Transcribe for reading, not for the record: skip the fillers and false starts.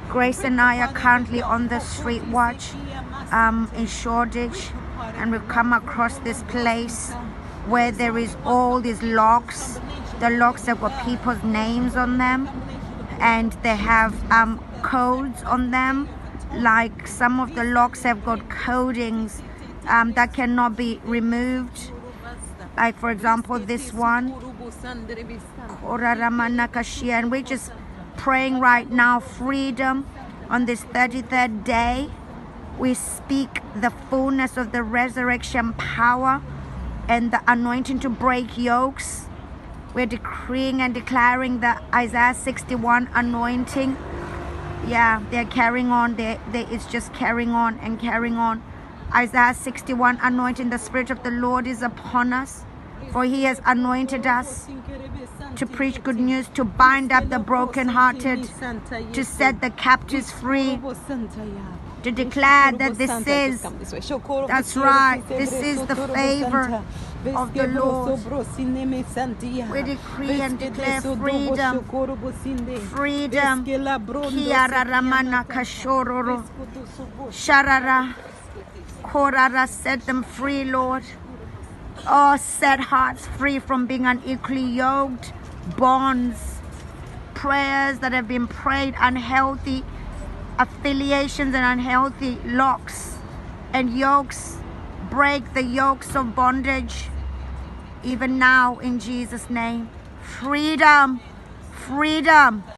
Grace and I are currently on the street watch in Shoreditch, and we've come across this place where there is all these locks. The locks have got people's names on them, and they have codes on them. Like some of the locks have got codings that cannot be removed. Like for example this one. And we're just praying right now freedom on this 33rd day. We speak the fullness of the resurrection power and the anointing to break yokes. We're decreeing and declaring the Isaiah 61 anointing. Yeah, they're carrying on. It's just carrying on and carrying on. Isaiah 61 anointing. The Spirit of the Lord is upon us, for He has anointed us to preach good news, to bind up the brokenhearted, to set the captives free, to declare that that's right, this is the favor of the Lord. We decree and declare freedom. Freedom. Kiara Ramana Kashororo. Sharara. Korara, set them free, Lord. Oh, set hearts free from being unequally yoked. Bonds. Prayers that have been prayed, unhealthy affiliations and unhealthy locks and yokes. Break the yokes of bondage even now in Jesus' name. Freedom, freedom.